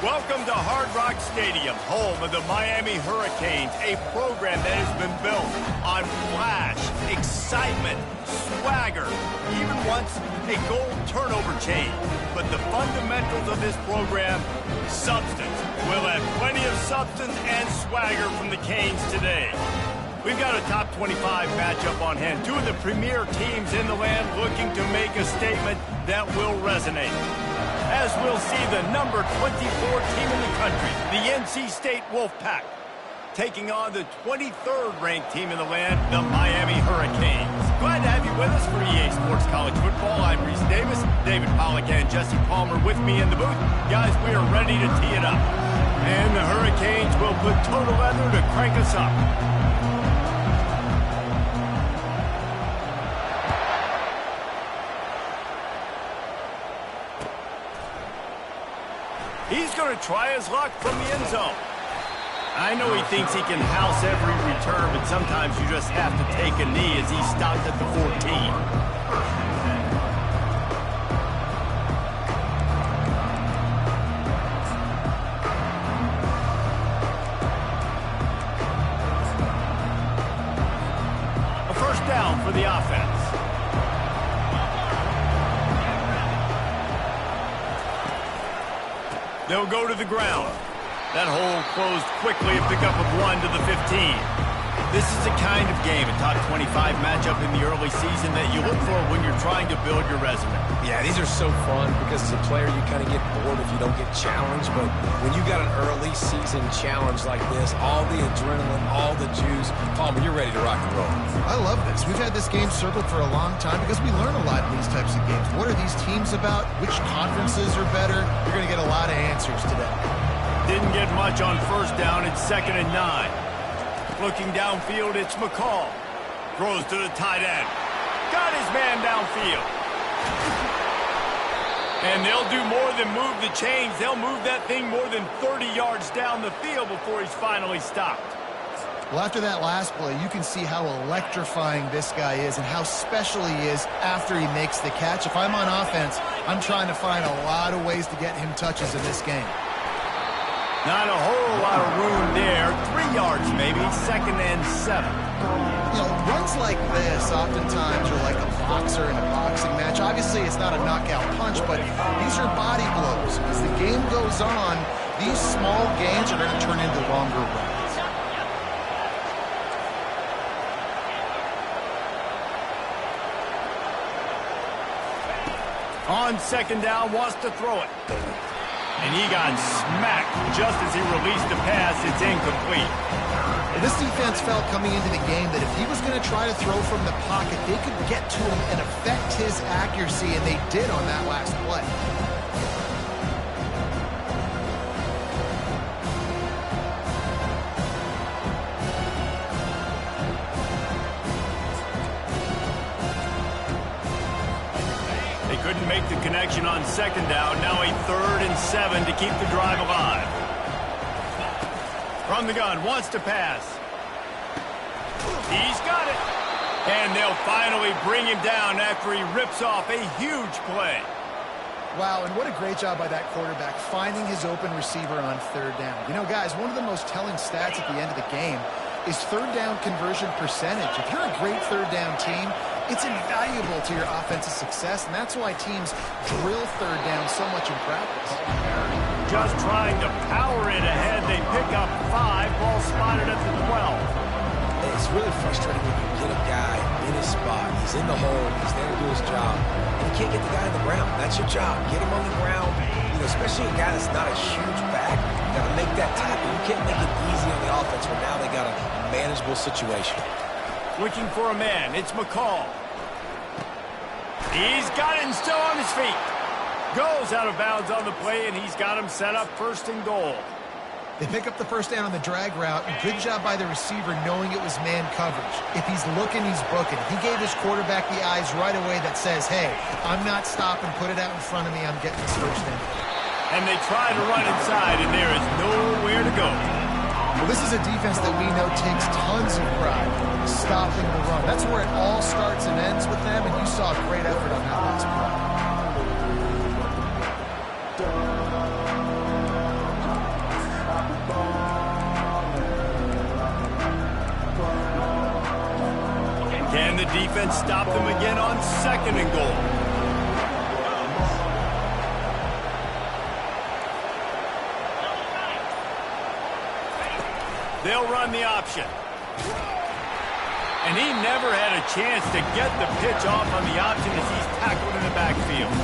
Welcome to Hard Rock Stadium, home of the Miami Hurricanes, a program that has been built on flash, excitement, swagger, even once a goal turnover chain. But the fundamentals of this program, substance. We'll have plenty of substance and swagger from the Canes today. We've got a top 25 matchup on hand. Two of the premier teams in the land looking to make a statement that will resonate. As we'll see the number 24 team in the country, the NC State Wolfpack, taking on the 23rd ranked team in the land, the Miami Hurricanes. Glad to have you with us for EA Sports College Football. I'm Reese Davis, David Pollack and Jesse Palmer with me in the booth. Guys, we are ready to tee it up. And the Hurricanes will put total leather to crank us up. He's going to try his luck from the end zone. I know he thinks he can house every return, but sometimes you just have to take a knee as he stopped at the 14. A first down for the offense. They'll go to the ground. That hole closed quickly, a pickup of 1 to the 15. This is the kind of game, a top 25 matchup in the early season that you look for when you're trying to build your resume. Yeah, these are so fun because as a player you kind of get bored if you don't get challenged, but when you got an early season challenge like this, all the adrenaline, all the juice, Palmer, you're ready to rock and roll. I love this. We've had this game circled for a long time because we learn a lot in these types of games. What are these teams about? Which conferences are better? You're going to get a lot of answers today. Didn't get much on first down. It's 2nd and 9. Looking downfield, it's McCall. Throws to the tight end. Got his man downfield. And they'll do more than move the chains. They'll move that thing more than 30 yards down the field before he's finally stopped. Well, after that last play, you can see how electrifying this guy is and how special he is after he makes the catch. If I'm on offense, I'm trying to find a lot of ways to get him touches in this game. Not a whole lot of room there. 3 yards maybe, 2nd and 7. You know, runs like this oftentimes are like a boxer in a boxing match. Obviously, it's not a knockout punch, but these are body blows. As the game goes on, these small gains are going to turn into longer runs. On 2nd down, wants to throw it. And he got smacked just as he released the pass. It's incomplete. This defense felt coming into the game that if he was going to try to throw from the pocket, they could get to him and affect his accuracy, and they did on that last play. Couldn't make the connection on 2nd down. Now a 3rd and 7 to keep the drive alive. From the gun, wants to pass. He's got it. And they'll finally bring him down after he rips off a huge play. Wow, and what a great job by that quarterback, finding his open receiver on 3rd down. You know, guys, one of the most telling stats at the end of the game is 3rd down conversion percentage. If you're a great 3rd down team, it's invaluable to your offensive success, and that's why teams drill 3rd down so much in practice. Just trying to power it ahead. They pick up 5. Ball spotted at the 12. It's really frustrating when you get a guy in his spot. He's in the hole. He's there to do his job. And you can't get the guy on the ground. That's your job. Get him on the ground. You know, especially a guy that's not a huge back. You got to make that tackle. You can't make it easy on the offense where now they got a manageable situation. Looking for a man. It's McCall. He's got it and still on his feet. Goes out of bounds on the play, and he's got him set up 1st and goal. They pick up the first down on the drag route. Good job by the receiver knowing it was man coverage. If he's looking, he's booking. He gave his quarterback the eyes right away that says, hey, I'm not stopping. Put it out in front of me. I'm getting this first down. And they try to run inside, and there is nowhere to go. Well, this is a defense that we know takes tons of pride stopping the run. That's where it all starts and ends with them, and you saw a great effort on that last play. defense stopped them again on 2nd and goal. They'll run the option. And he never had a chance to get the pitch off on the option as he's tackled in the backfield.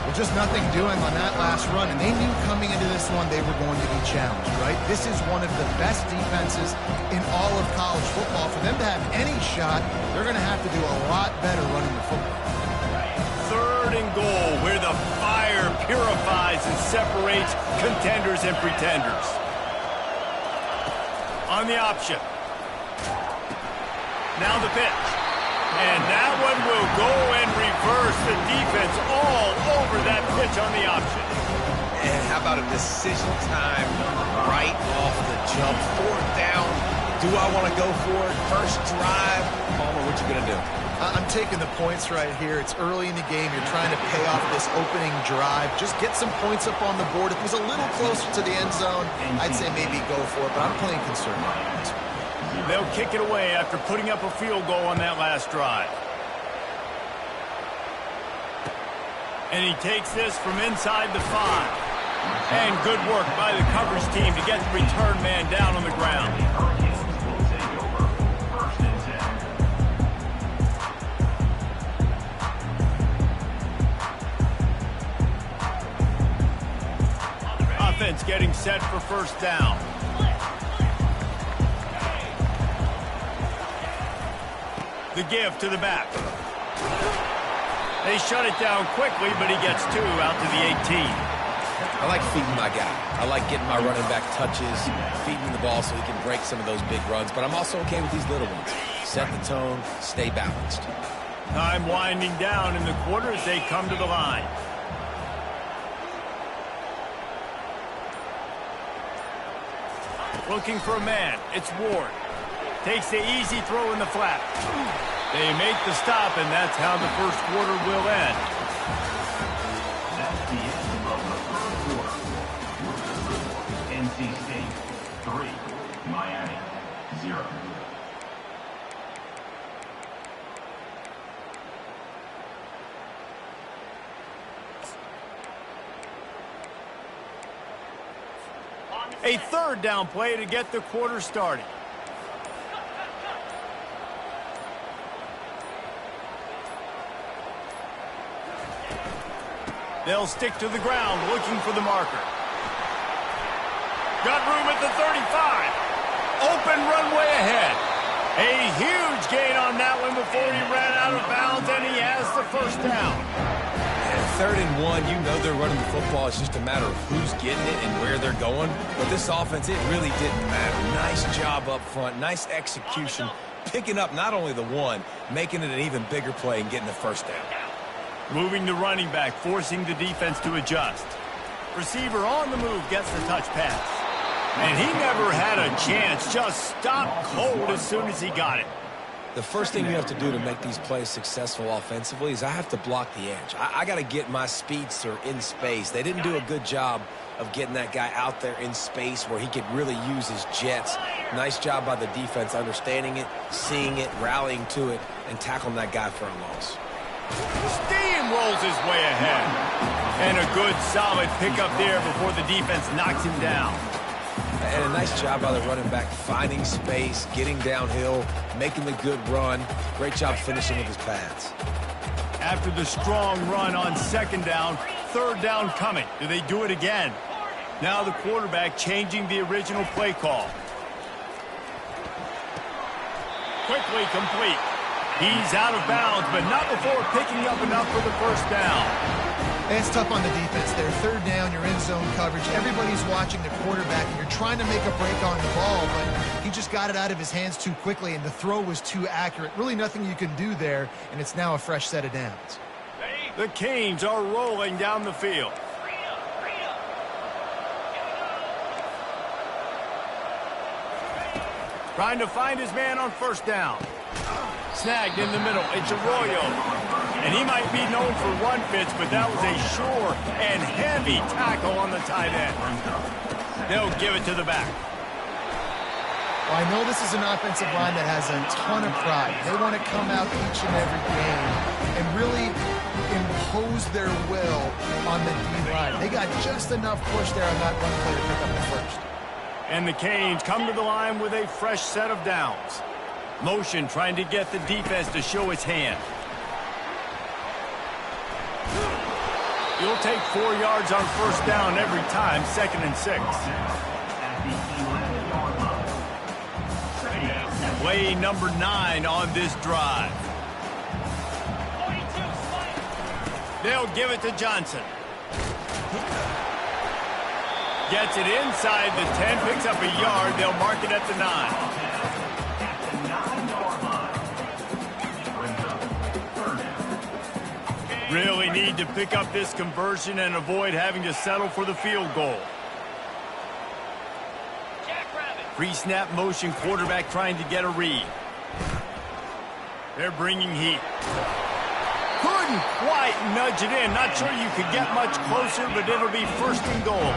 Well, just nothing doing on that last run, and they knew coming into this one they were going to be challenged, right? This is one of the best defenses in all of college football. For them to have any shot, they're going to have to do a lot better running the football. 3rd and goal, where the fire purifies and separates contenders and pretenders. On the option. Now the pitch. And that one will go and reverse the defense all over that pitch on the option. And how about a decision time right off the jump? 4th down. Do I want to go for it? First drive. Palmer, what you going to do? I'm taking the points right here. It's early in the game. You're trying to pay off this opening drive. Just get some points up on the board. If it was a little closer to the end zone, I'd say maybe go for it, but I'm playing conservative. They'll kick it away after putting up a field goal on that last drive. And he takes this from inside the 5. And good work by the coverage team to get the return man down on the ground. Offense getting set for 1st down. The give to the back. They shut it down quickly, but he gets 2 out to the 18. I like feeding my guy. I like getting my running back touches, feeding the ball so he can break some of those big runs, but I'm also okay with these little ones. Set the tone, stay balanced. Time winding down in the quarter as they come to the line. Looking for a man. It's Ward. Takes the easy throw in the flat. They make the stop, and that's how the 1st quarter will end. That's the end of the 1st quarter. NC State 3, Miami 0. A 3rd down play to get the quarter started. They'll stick to the ground, looking for the marker. Got room at the 35. Open runway ahead. A huge gain on that one before he ran out of bounds, and he has the 1st down. And 3rd and 1, you know they're running the football. It's just a matter of who's getting it and where they're going. But this offense, it really didn't matter. Nice job up front, nice execution, picking up not only the 1, making it an even bigger play and getting the 1st down. Moving the running back, forcing the defense to adjust. Receiver on the move gets the touch pass. And he never had a chance, just stopped cold as soon as he got it. The first thing you have to do to make these plays successful offensively is I have to block the edge. I got to get my speedster in space. They didn't do a good job of getting that guy out there in space where he could really use his jets. Nice job by the defense understanding it, seeing it, rallying to it, and tackling that guy for a loss. Steamrolls his way ahead. And a good, solid pickup there before the defense knocks him down. And a nice job by the running back, finding space, getting downhill, making the good run. Great job finishing with his pads. After the strong run on 2nd down, 3rd down coming. Do they do it again? Now the quarterback changing the original play call. Quickly complete. He's out of bounds, but not before picking up enough for the 1st down. And it's tough on the defense there. 3rd down, you're in zone coverage. Everybody's watching the quarterback, and you're trying to make a break on the ball, but he just got it out of his hands too quickly, and the throw was too accurate. Really nothing you can do there, and it's now a fresh set of downs. The Canes are rolling down the field. Trying to find his man on 1st down. Snagged in the middle. It's Arroyo. And he might be known for run fits, but that was a sure and heavy tackle on the tight end. They'll give it to the back. Well, I know this is an offensive line that has a ton of pride. They want to come out each and every game and really impose their will on the D-line. They got just enough push there on that one play to pick up the first. And the Canes come to the line with a fresh set of downs. Motion trying to get the defense to show its hand. You'll take 4 yards on first down every time, 2nd and 6. Play number 9 on this drive. They'll give it to Johnson. Gets it inside the 10, picks up a yard. They'll mark it at the 9. Really need to pick up this conversion and avoid having to settle for the field goal. Pre-snap motion, quarterback trying to get a read. They're bringing heat. Couldn't quite nudge it in. Not sure you could get much closer, but it'll be 1st and goal.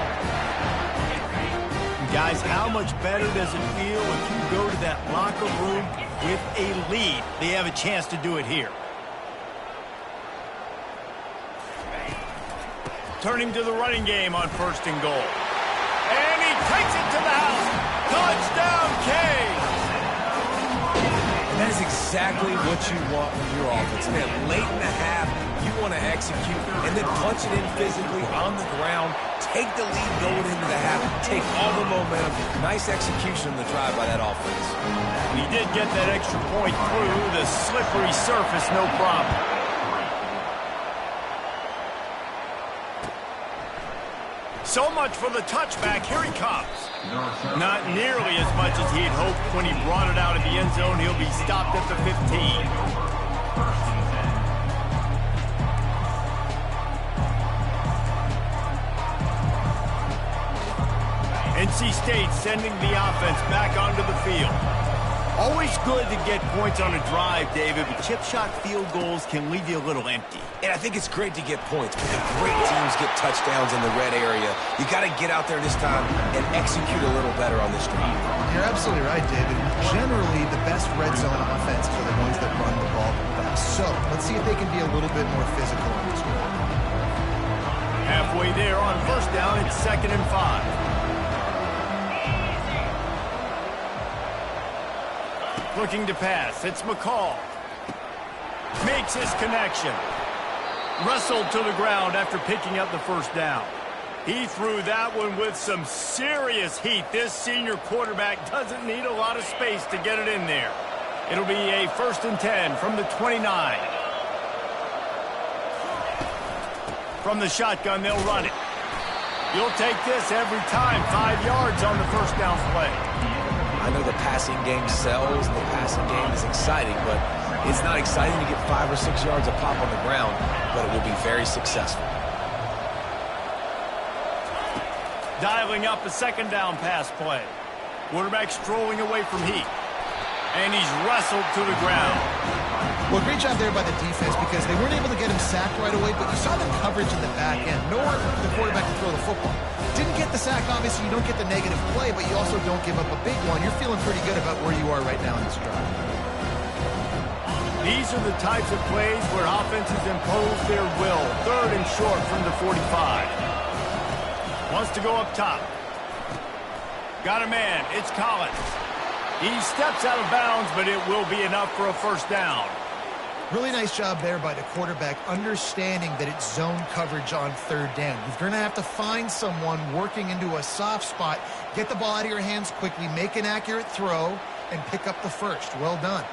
And guys, how much better does it feel if you go to that locker room with a lead? They have a chance to do it here. Turning to the running game on 1st and goal. And he takes it to the house. Touchdown, Canes! And that is exactly what you want from your offense. Man, late in the half, you want to execute and then punch it in physically on the ground, take the lead going into the half, take all the momentum. Nice execution on the drive by that offense. He did get that extra point through the slippery surface, no problem. So much for the touchback. Here he comes. Not nearly as much as he had hoped when he brought it out of the end zone. He'll be stopped at the 15. NC State sending the offense back onto the field. Always good to get points on a drive, David, but chip shot field goals can leave you a little empty. And I think it's great to get points, but the great teams get touchdowns in the red area. You got to get out there this time and execute a little better on this drive. You're absolutely right, David. Generally, the best red zone offenses are the ones that run the ball the best. So let's see if they can be a little bit more physical on this one. Halfway there on 1st down, it's 2nd and 5. Looking to pass. It's McCall. Makes his connection. Wrestled to the ground after picking up the 1st down. He threw that one with some serious heat. This senior quarterback doesn't need a lot of space to get it in there. It'll be a 1st and 10 from the 29. From the shotgun, they'll run it. You'll take this every time. 5 yards on the 1st down play. I know the passing game sells, the passing game is exciting, but it's not exciting to get 5 or 6 yards of pop on the ground, but it will be very successful. Dialing up a 2nd down pass play. Quarterback strolling away from heat. And he's wrestled to the ground. Well, great job there by the defense because they weren't able to get him sacked right away, but you saw the coverage in the back end. Nowhere for the quarterback to throw the football. Didn't get the sack, obviously you don't get the negative play, but you also don't give up a big one. You're feeling pretty good about where you are right now in this drive. These are the types of plays where offenses impose their will. 3rd and short from the 45. Wants to go up top. Got a man. It's Collins. He steps out of bounds, but it will be enough for a 1st down. Really nice job there by the quarterback, understanding that it's zone coverage on 3rd down. You're going to have to find someone working into a soft spot, get the ball out of your hands quickly, make an accurate throw, and pick up the 1st. Well done.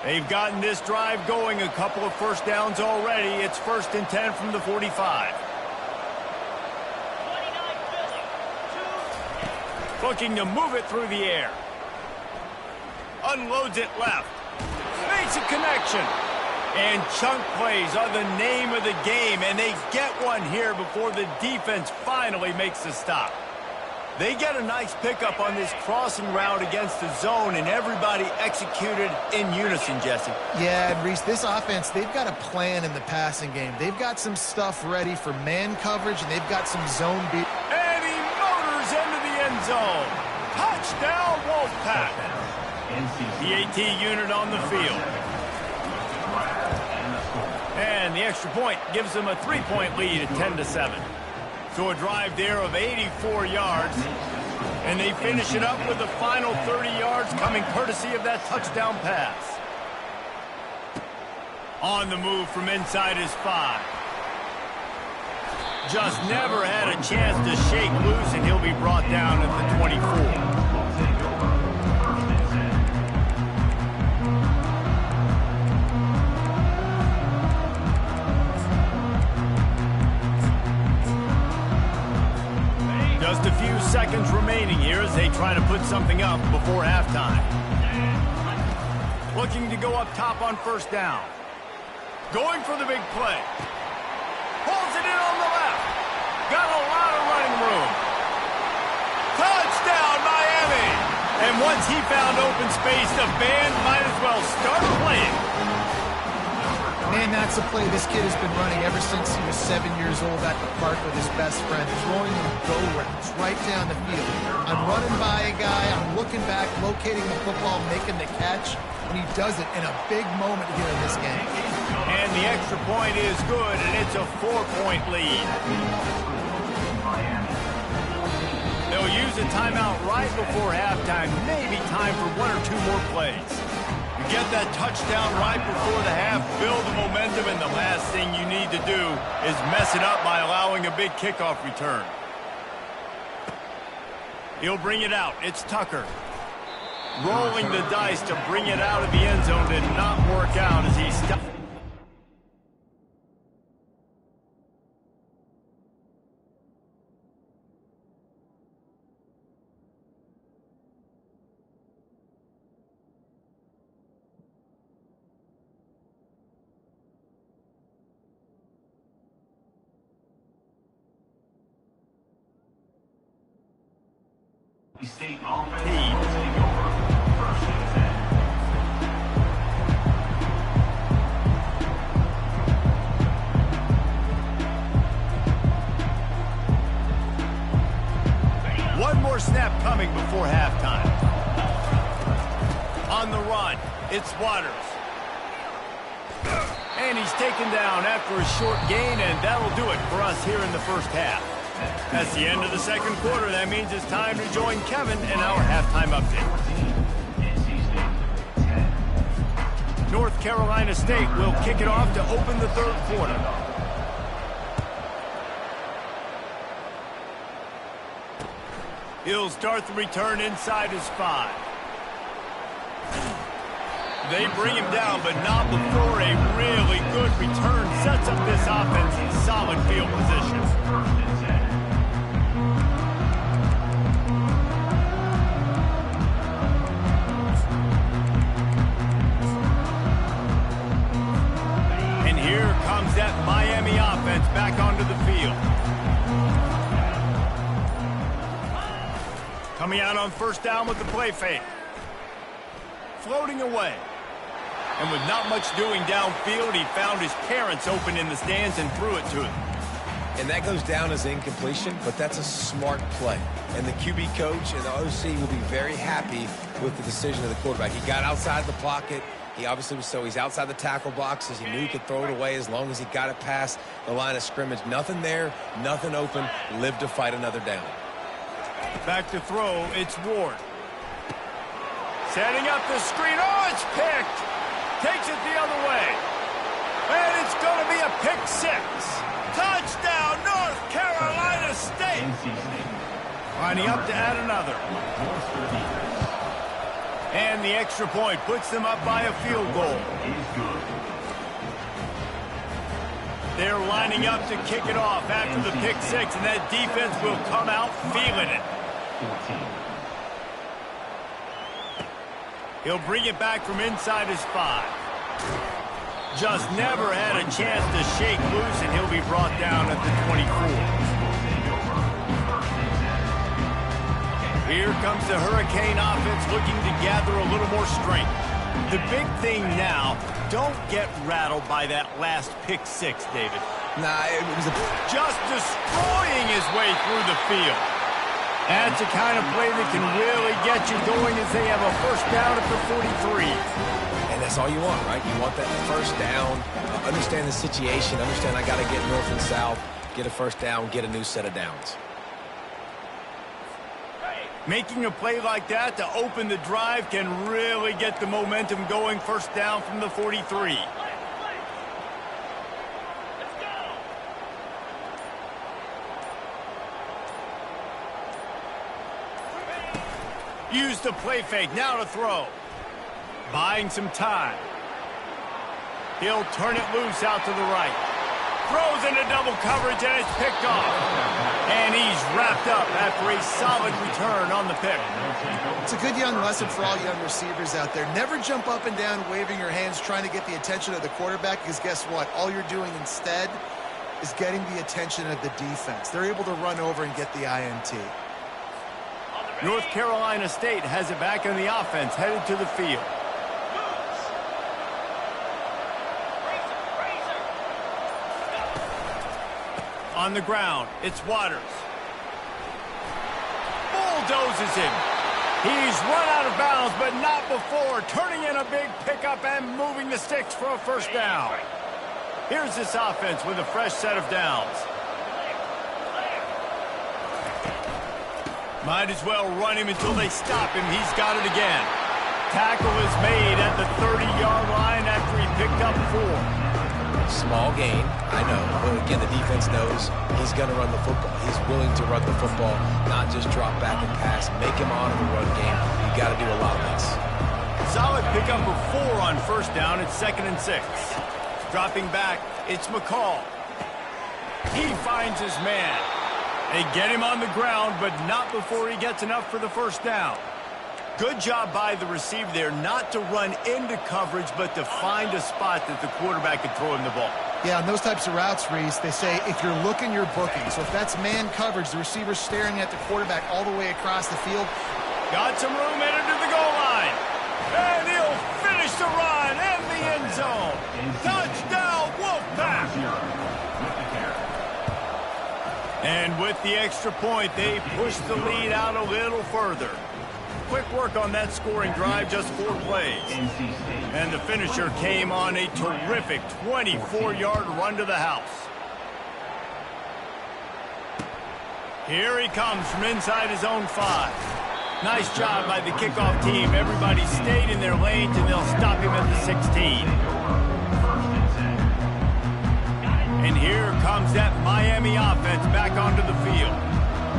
They've gotten this drive going, a couple of 1st downs already. It's 1st and 10 from the 45. Looking to move it through the air. Unloads it left. Makes a connection. And chunk plays are the name of the game, and they get one here before the defense finally makes the stop. They get a nice pickup on this crossing route against the zone, and everybody executed in unison, Jesse. Yeah, and Reese, this offense, they've got a plan in the passing game. They've got some stuff ready for man coverage, and they've got some zone beat. And he motors into the end zone. Touchdown, Wolfpack. The AT unit on the field. And the extra point gives them a 3-point lead at 10-7. So a drive there of 84 yards. And they finish it up with the final 30 yards coming courtesy of that touchdown pass. On the move from inside his 5. Just never had a chance to shake loose, and he'll be brought down at the 24. Just a few seconds remaining here as they try to put something up before halftime. Looking to go up top on first down. Going for the big play. Pulls it in on the left. Got a lot of running room. Touchdown, Miami! And once he found open space, the band might as well start playing. Man, that's a play this kid has been running ever since he was 7 years old at the park with his best friend, throwing him go routes right down the field. I'm running by a guy, I'm looking back, locating the football, making the catch, and he does it in a big moment here in this game. And the extra point is good, and it's a 4-point lead. They'll use a timeout right before halftime, maybe time for 1 or 2 more plays. You get that touchdown right before the half, build the momentum, and the last thing you need to do is mess it up by allowing a big kickoff return. He'll bring it out. It's Tucker. Rolling the dice to bring it out of the end zone did not work out as he stopped. State offense will take over. First and 10. One more snap coming before halftime. On the run, it's Waters. And he's taken down after a short gain, and that'll do it for us here in the first half. That's the end of the second quarter. That means it's time to join Kevin in our halftime update. North Carolina State will kick it off to open the third quarter. He'll start the return inside his 5. They bring him down, but not before a really good return sets up this offense in solid field position. And here comes that Miami offense back onto the field. Coming out on first down with the play fake. Floating away. And with not much doing downfield, he found his parents open in the stands and threw it to him. And that goes down as incompletion, but that's a smart play. And the QB coach and the OC will be very happy with the decision of the quarterback. He got outside the pocket. He obviously was he's outside the tackle boxes. He knew he could throw it away as long as he got it past the line of scrimmage. Nothing there, nothing open. Live to fight another down. Back to throw, it's Ward. Setting up the screen. Oh, it's picked. Takes it the other way. And it's going to be a pick 6. Touchdown, North Carolina State. Lining up to add another. And the extra point puts them up by a field goal. They're lining up to kick it off after the pick 6, and that defense will come out feeling it. He'll bring it back from inside his 5. Just never had a chance to shake loose, and he'll be brought down at the 24. Here comes the Hurricane offense looking to gather a little more strength. The big thing now, don't get rattled by that last pick six, David. Nah, it was just destroying his way through the field. That's the kind of play that can really get you going as they have a first down at the 43. And that's all you want, right? You want that first down, understand the situation, understand I got to get north and south, get a first down, get a new set of downs. Making a play like that to open the drive can really get the momentum going. First down from the 43. Use the play fake, now to throw. Buying some time. He'll turn it loose out to the right. Throws into double coverage, and it's picked off. And he's wrapped up after a solid return on the pick. It's a good young lesson for all young receivers out there. Never jump up and down waving your hands trying to get the attention of the quarterback, because guess what? All you're doing instead is getting the attention of the defense. They're able to run over and get the INT. North Carolina State has it back on the offense, headed to the field. On the ground, it's Waters. Bulldozes him. He's run out of bounds, but not before turning in a big pickup and moving the sticks for a first down. Here's this offense with a fresh set of downs. Might as well run him until they stop him. He's got it again. Tackle is made at the 30-yard line after he picked up 4. Small gain, I know. But again, the defense knows he's going to run the football. He's willing to run the football, not just drop back and pass. Make him honor the run game. You got to do a lot of this. Solid pickup of 4 on first down. It's 2nd and 6. Dropping back, it's McCall. He finds his man. They get him on the ground, but not before he gets enough for the first down. Good job by the receiver there not to run into coverage, but to find a spot that the quarterback could throw him the ball. Yeah, on those types of routes, Reese, they say if you're looking, you're booking. So if that's man coverage, the receiver's staring at the quarterback all the way across the field. Got some room headed to the goal line. And he'll finish the run in the end zone. Touchdown, Wolfpack! And with the extra point, they push the lead out a little further. Quick work on that scoring drive, just 4 plays. And the finisher came on a terrific 24-yard run to the house. Here he comes from inside his own 5. Nice job by the kickoff team. Everybody stayed in their lanes, and they'll stop him at the 16. And here comes that Miami offense back onto the field.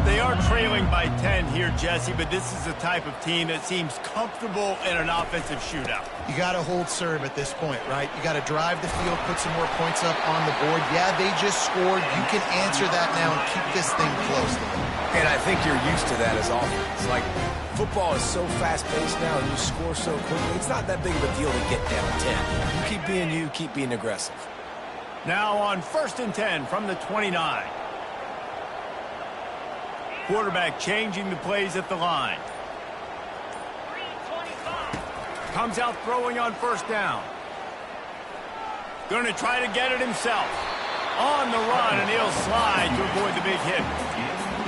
They are trailing by 10 here, Jesse, but this is the type of team that seems comfortable in an offensive shootout. You got to hold serve at this point, right? You got to drive the field, put some more points up on the board. Yeah, they just scored. You can answer that now and keep this thing close. And I think you're used to that as offense. Like, football is so fast-paced now, and you score so quickly. It's not that big of a deal to get down 10. You keep being you, keep being aggressive. Now on 1st and 10 from the 29. Quarterback changing the plays at the line. Comes out throwing on first down. Going to try to get it himself. On the run, and he'll slide to avoid the big hit.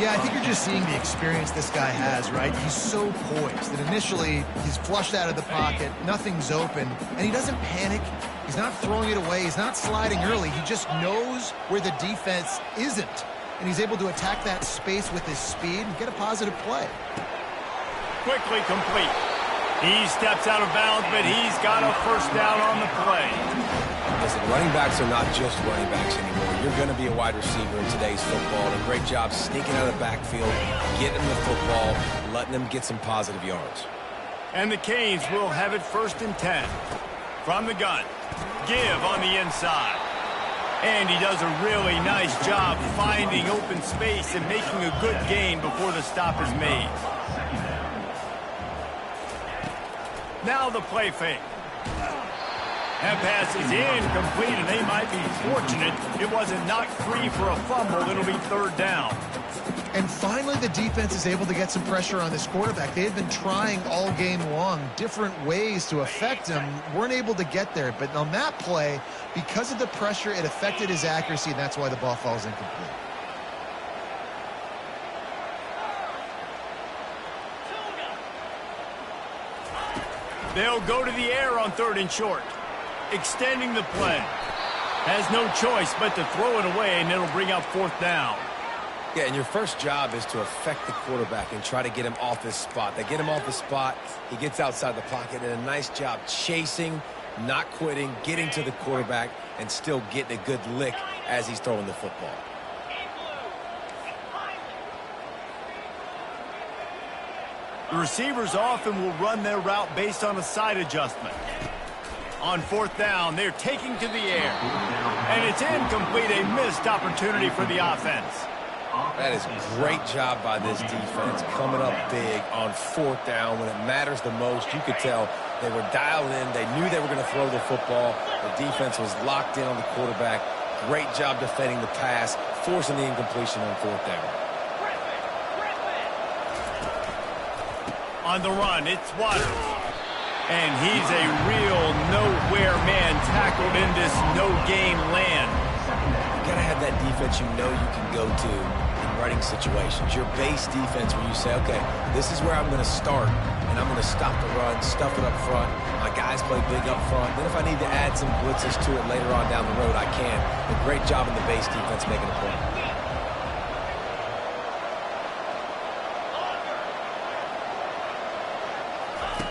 Yeah, I think you're just seeing the experience this guy has, right? He's so poised that initially he's flushed out of the pocket, nothing's open, and he doesn't panic. He's not throwing it away. He's not sliding early. He just knows where the defense isn't. And he's able to attack that space with his speed and get a positive play. Quickly complete. He steps out of bounds, but he's got a first down on the play. Listen, running backs are not just running backs anymore. You're going to be a wide receiver in today's football. And a great job sneaking out of the backfield, getting the football, letting them get some positive yards. And the Canes will have it 1st and 10. From the gun. Give on the inside. And he does a really nice job finding open space and making a good gain before the stop is made. Now the play fake. That pass is incomplete, and they might be fortunate it wasn't knocked free for a fumble. It'll be 3rd down. And finally, the defense is able to get some pressure on this quarterback. They had been trying all game long different ways to affect him, weren't able to get there. But on that play, because of the pressure, it affected his accuracy, and that's why the ball falls incomplete. They'll go to the air on 3rd and short. Extending the play. Has no choice but to throw it away, and it'll bring up 4th down. Yeah, and your first job is to affect the quarterback and try to get him off his spot. They get him off his spot, he gets outside the pocket, and a nice job chasing, not quitting, getting to the quarterback, and still getting a good lick as he's throwing the football. The receivers often will run their route based on a side adjustment. On 4th down, they're taking to the air. And it's incomplete, a missed opportunity for the offense. That is a great job by this defense, coming up big on 4th down when it matters the most. You could tell they were dialed in. They knew they were going to throw the football. The defense was locked in on the quarterback. Great job defending the pass, forcing the incompletion on 4th down. On the run, it's Waters. And he's a real nowhere man tackled in this no-gain land. You got to have that defense you know you can go to in running situations. Your base defense where you say, okay, this is where I'm going to start, and I'm going to stop the run, stuff it up front. My guys play big up front. Then if I need to add some blitzes to it later on down the road, I can. A great job in the base defense making a play.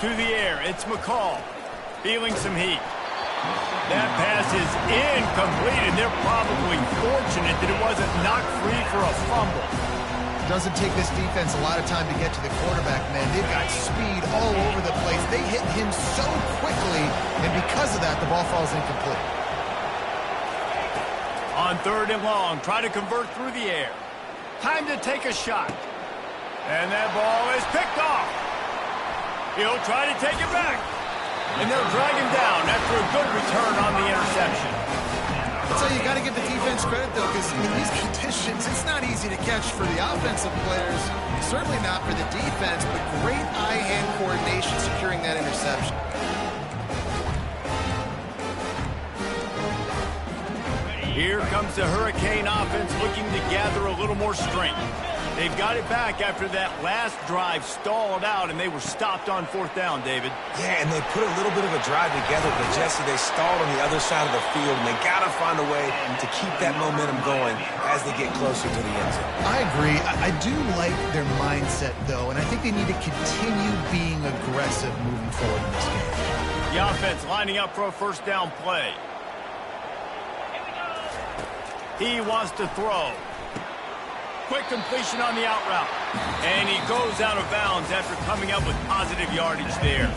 To the air, it's McCall. Feeling some heat. That pass is incomplete, and they're probably fortunate that it wasn't knocked free for a fumble. Doesn't take this defense a lot of time to get to the quarterback, man. They've got speed all over the place. They hit him so quickly, and because of that, the ball falls incomplete. On 3rd and long, try to convert through the air. Time to take a shot. And that ball is picked off. He'll try to take it back. And they'll drag him down after a good return on the interception. So you got to give the defense credit, though, because in these conditions, it's not easy to catch for the offensive players. Certainly not for the defense, but great eye-hand coordination securing that interception. Here comes the Hurricane offense looking to gather a little more strength. They've got it back after that last drive stalled out, and they were stopped on 4th down, David. Yeah, and they put a little bit of a drive together, but Jesse, they stalled on the other side of the field, and they got to find a way to keep that momentum going as they get closer to the end zone. I agree. I do like their mindset, though, and I think they need to continue being aggressive moving forward in this game. The offense lining up for a 1st down play. He wants to throw. Quick completion on the out route. And he goes out of bounds after coming up with positive yardage there.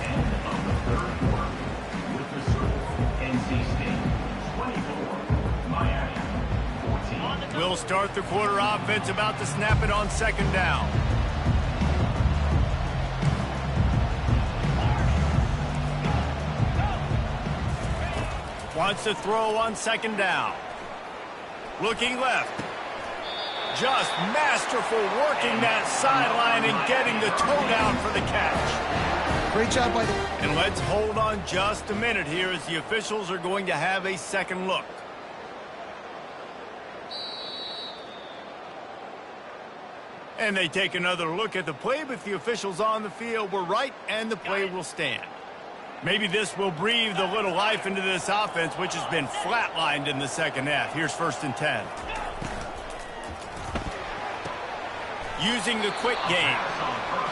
We'll start the quarter offense about to snap it on 2nd down. Wants to throw on 2nd down. Looking left. Just masterful working that sideline and getting the toe down for the catch. Great job by the... And let's hold on just a minute here as the officials are going to have a second look. And they take another look at the play, but the officials on the field were right, and the play will stand. Maybe this will breathe a little life into this offense, which has been flatlined in the second half. Here's 1st and 10. Using the quick game.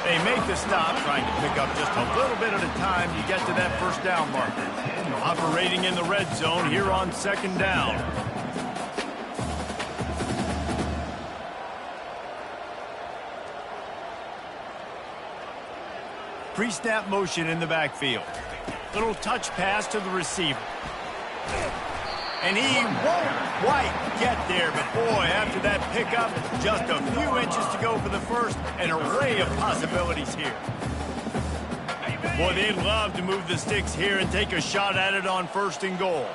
They make the stop, trying to pick up just a little bit at a time to get to that 1st down marker. Operating in the red zone here on 2nd down. Pre-snap motion in the backfield. Little touch pass to the receiver. And he won't quite get there, but boy, after that pickup, just a few inches to go for the first, an array of possibilities here. Boy, they'd love to move the sticks here and take a shot at it on 1st and goal.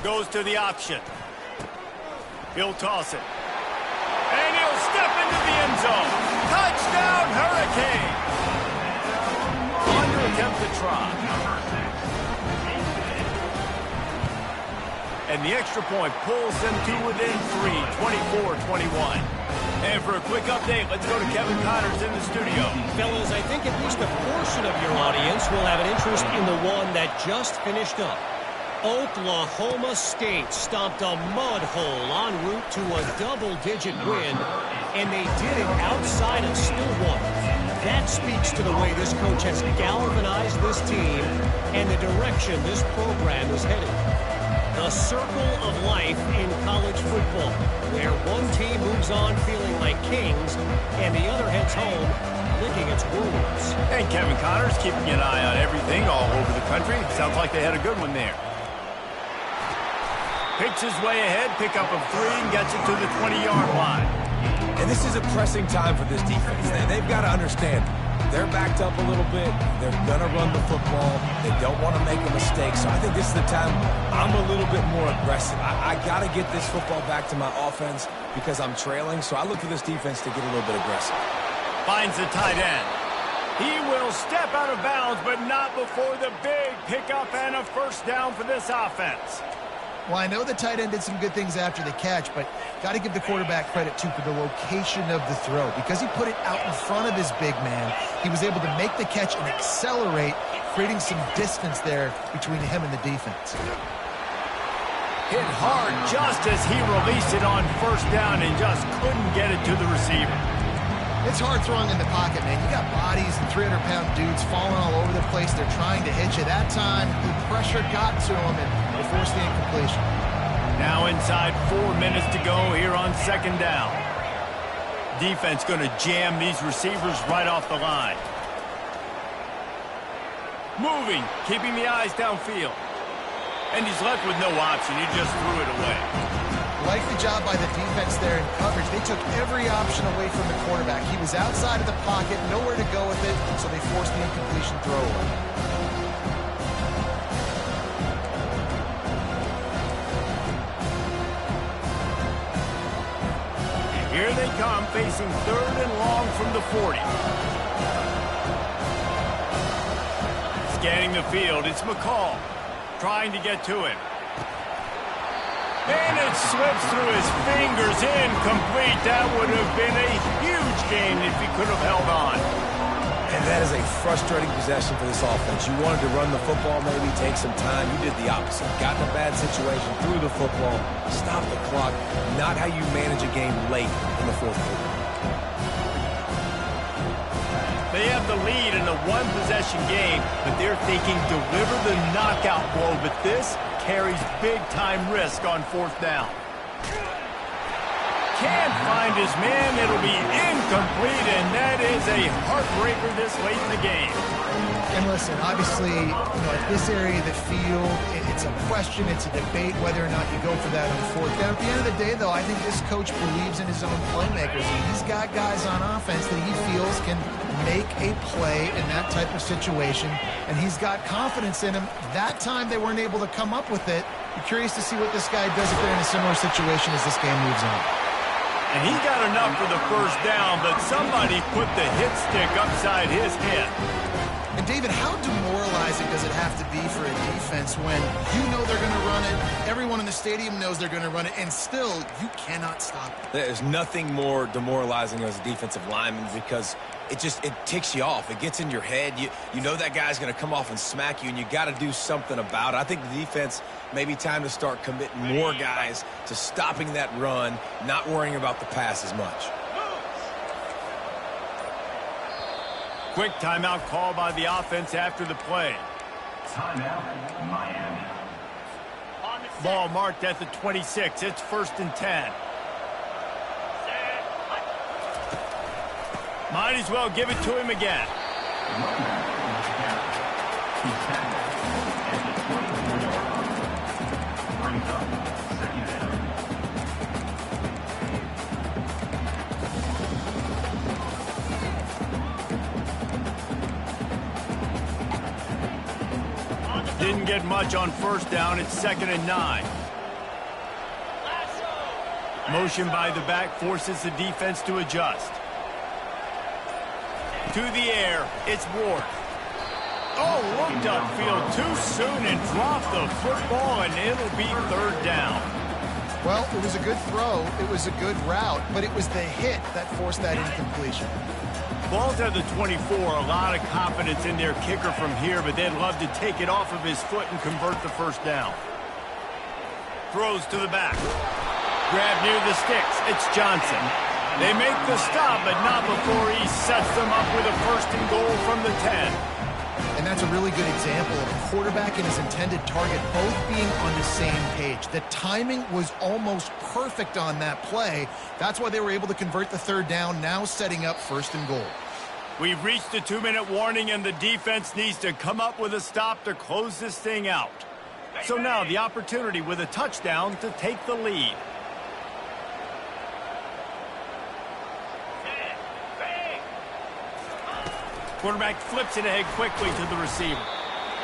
Goes to the option. He'll toss it. try. And the extra point pulls them to within 3, 24-21. And for a quick update, let's go to Kevin Connors in the studio. Fellas, I think at least a portion of your audience will have an interest in the one that just finished up. Oklahoma State stomped a mud hole en route to a double-digit win, and they did it outside of Stillwater. That speaks to the way this coach has galvanized this team and the direction this program is headed. The circle of life in college football, where one team moves on feeling like kings and the other heads home licking its wounds. And Kevin Connors keeping an eye on everything all over the country. Sounds like they had a good one there. Picks his way ahead, pick up of 3, and gets it to the 20-yard line. And this is a pressing time for this defense. They've got to understand, they're backed up a little bit. They're going to run the football. They don't want to make a mistake. So I think this is the time I'm a little bit more aggressive. I got to get this football back to my offense because I'm trailing. So I look for this defense to get a little bit aggressive. Finds the tight end. He will step out of bounds, but not before the big pickup and a first down for this offense. Well, I know the tight end did some good things after the catch, but got to give the quarterback credit, too, for the location of the throw. Because he put it out in front of his big man, he was able to make the catch and accelerate, creating some distance there between him and the defense. Hit hard just as he released it on first down and just couldn't get it to the receiver. It's hard throwing in the pocket, man. You got bodies and 300-pound dudes falling all over the place. They're trying to hit you. That time, the pressure got to him and they forced the incompletion. Now inside 4 minutes to go here on second down. Defense going to jam these receivers right off the line. Moving, keeping the eyes downfield. And he's left with no option. He just threw it away. Like the job by the defense there in coverage. They took every option away from the quarterback. He was outside of the pocket, nowhere to go with it, so they forced the incompletion throw away. Here they come, facing 3rd and long from the 40. Scanning the field, it's McCall trying to get to him. And it slips through his fingers, incomplete. That would have been a huge gain if he could have held on. And that is a frustrating possession for this offense. You wanted to run the football, maybe take some time. You did the opposite. Got in a bad situation, threw the football, stopped the clock. Not how you manage a game late in the fourth quarter. They have the lead in a one-possession game, but they're thinking deliver the knockout blow. But this carries big-time risk on 4th down. Can't find his man. It'll be incomplete, and that is a heartbreaker this late in the game. And listen, obviously, at this area of the field, it's a question, it's a debate whether or not you go for that on 4th down. At the end of the day, though, I think this coach believes in his own playmakers. And he's got guys on offense that he feels can make a play in that type of situation, and he's got confidence in him. That time they weren't able to come up with it. Be curious to see what this guy does if they're in a similar situation as this game moves on. And he got enough for the first down, but somebody put the hit stick upside his head. And David, how demoralizing does it have to be for a defense when you know they're going to run it, everyone in the stadium knows they're going to run it, and still you cannot stop it? There's nothing more demoralizing as a defensive lineman because it ticks you off. It gets in your head. You know that guy's going to come off and smack you, and you got to do something about it. I think the defense maybe time to start committing more guys to stopping that run, not worrying about the pass as much. Quick timeout call by the offense after the play. Timeout, Miami. Ball marked at the 26. It's 1st and 10. Might as well give it to him again. Brings up 2nd down. Didn't get much on 1st down. It's 2nd and 9. Motion by the back forces the defense to adjust. To the air, it's Ward. Oh, looked upfield too soon and dropped the football, and it'll be third down. Well, it was a good throw. It was a good route, but it was the hit that forced that incompletion. Ball's at the 24. A lot of confidence in their kicker from here, but they'd love to take it off of his foot and convert the first down. Throws to the back. Grab near the sticks. It's Johnson. They make the stop, but not before he sets them up with a first and goal from the 10. And that's a really good example of a quarterback and his intended target both being on the same page. The timing was almost perfect on that play. That's why they were able to convert the third down, now setting up first and goal. We've reached the 2-minute warning, and the defense needs to come up with a stop to close this thing out. So now the opportunity with a touchdown to take the lead. Quarterback flips it ahead quickly to the receiver.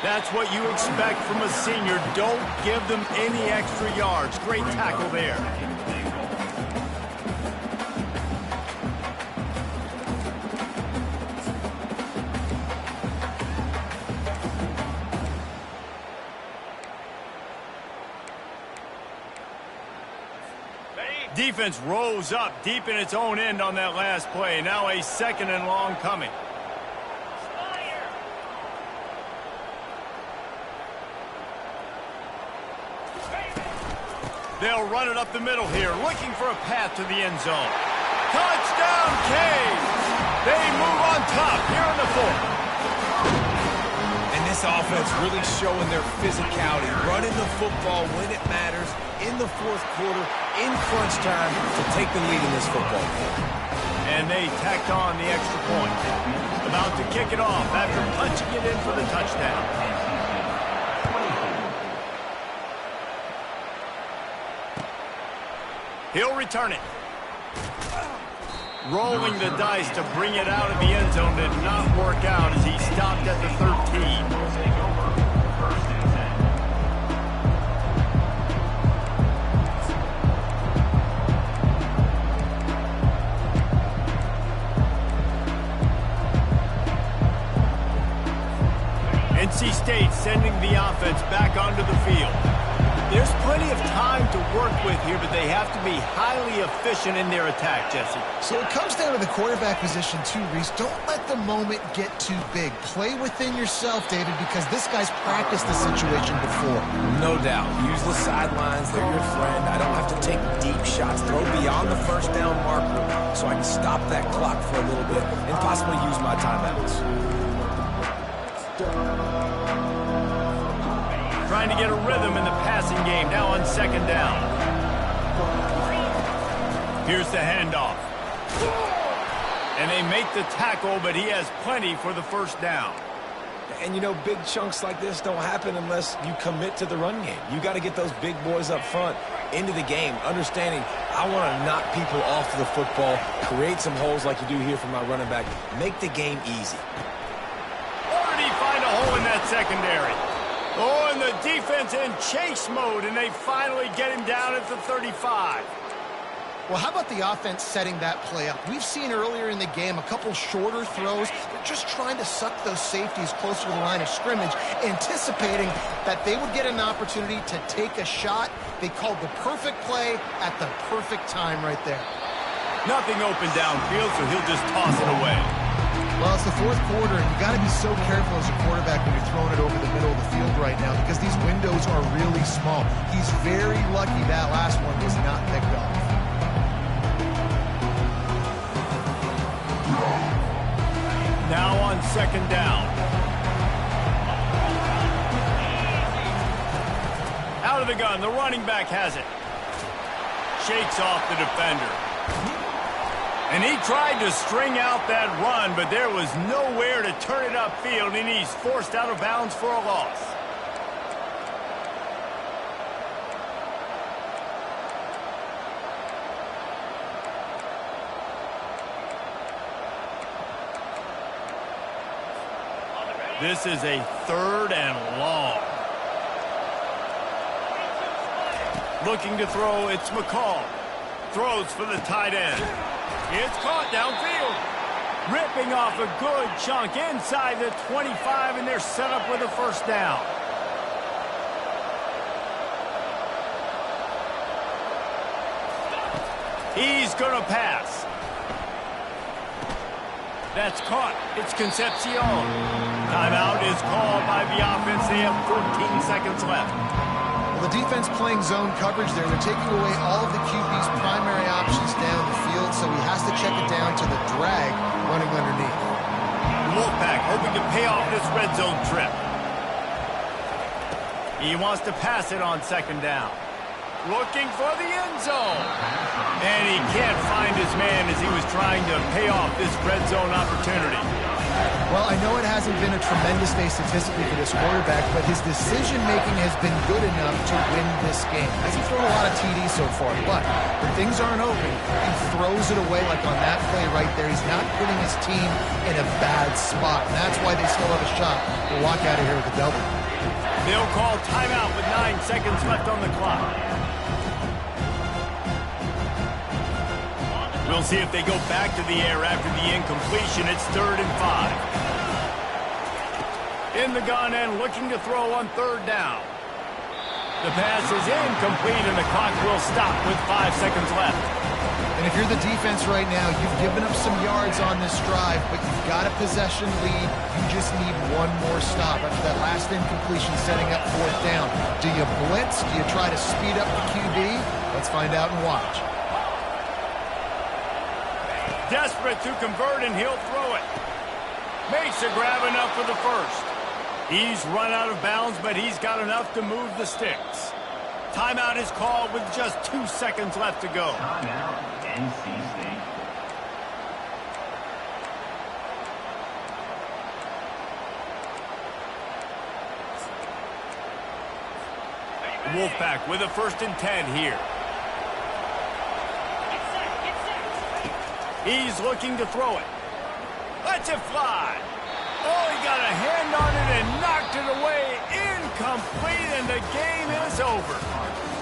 That's what you expect from a senior. Don't give them any extra yards. Great tackle there. Defense rose up deep in its own end on that last play. Now a second and long coming. They'll run it up the middle here, looking for a path to the end zone. Touchdown, Canes! They move on top here in the fourth. And this offense really showing their physicality, running the football when it matters, in the fourth quarter, in crunch time, to take the lead in this football game. And they tacked on the extra point. About to kick it off after punching it in for the touchdown. He'll return it. Rolling the dice to bring it out of the end zone did not work out as he stopped at the 13. NC State sending the offense back onto the field. There's plenty of time to work with here, but they have to be highly efficient in their attack, Jesse. So it comes down to the quarterback position too, Reese. Don't let the moment get too big. Play within yourself, David, because this guy's practiced the situation before. No doubt. Use the sidelines. They're your friend. I don't have to take deep shots. Throw beyond the first down marker so I can stop that clock for a little bit and possibly use my timeouts. Trying to get a rhythm in the passing game, now on second down. Here's the handoff. And they make the tackle, but he has plenty for the first down. And, you know, big chunks like this don't happen unless you commit to the run game. You got to get those big boys up front into the game, understanding I want to knock people off the football, create some holes like you do here for my running back, make the game easy. Or did he find a hole in that secondary? Oh, and the defense in chase mode, and they finally get him down at the 35. Well, how about the offense setting that play up? We've seen earlier in the game a couple shorter throws. They're just trying to suck those safeties closer to the line of scrimmage, anticipating that they would get an opportunity to take a shot. They called the perfect play at the perfect time right there. Nothing open downfield, so he'll just toss it away. Well, it's the fourth quarter, and you got to be so careful as a quarterback when you're throwing it over the middle of the field right now because these windows are really small. He's very lucky that last one was not picked off. Now on second down. Out of the gun, the running back has it. Shakes off the defender. And he tried to string out that run, but there was nowhere to turn it upfield, and he's forced out of bounds for a loss. This is a third and long. Looking to throw, it's McCall. Throws for the tight end. It's caught downfield. Ripping off a good chunk inside the 25, and they're set up with a first down. He's going to pass. That's caught. It's Concepcion. Timeout is called by the offense. They have 14 seconds left. Well, the defense playing zone coverage there. They're taking away all of the QB's primary options down the field, so he has to check it down to the drag running underneath. Wolfpack hoping to pay off this red zone trip. He wants to pass it on second down. Looking for the end zone. And he can't find his man as he was trying to pay off this red zone opportunity. Well, I know it hasn't been a tremendous day statistically for this quarterback, but his decision-making has been good enough to win this game. Hasn't thrown a lot of TDs so far, but when things aren't open, he throws it away like on that play right there. He's not putting his team in a bad spot, and that's why they still have a shot to walk out of here with a double. They'll call timeout with 9 seconds left on the clock. We'll see if they go back to the air after the incompletion. It's 3rd and 5. In the gun and looking to throw on 3rd down. The pass is incomplete and the clock will stop with 5 seconds left. And if you're the defense right now, you've given up some yards on this drive, but you've got a possession lead. You just need one more stop after that last incompletion setting up 4th down. Do you blitz? Do you try to speed up the QB? Let's find out and watch. Desperate to convert, and he'll throw it. Makes a grab enough for the first. He's run out of bounds, but he's got enough to move the sticks. Timeout is called with just 2 seconds left to go. Timeout, NC State. Wolfpack with a 1st and 10 here. He's looking to throw it. Lets it fly. Oh, he got a hand on it and knocked it away. Incomplete, and the game is over.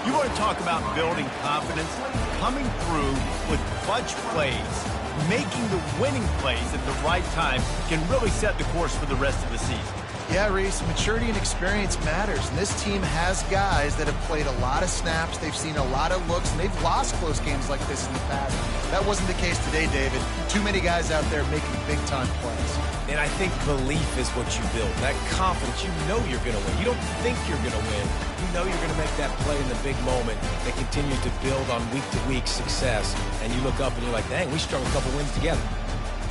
You want to talk about building confidence? Coming through with clutch plays, making the winning plays at the right time can really set the course for the rest of the season. Yeah, Reese, maturity and experience matters, and this team has guys that have played a lot of snaps, they've seen a lot of looks, and they've lost close games like this in the past. That wasn't the case today, David. Too many guys out there making big-time plays. And I think belief is what you build. That confidence, you know you're going to win. You don't think you're going to win. You know you're going to make that play in the big moment that continues to build on week-to-week success. And you look up and you're like, dang, we strung a couple wins together.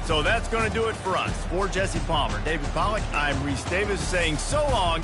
So that's going to do it for us. For Jesse Palmer, David Pollack, I'm Reese Davis saying so long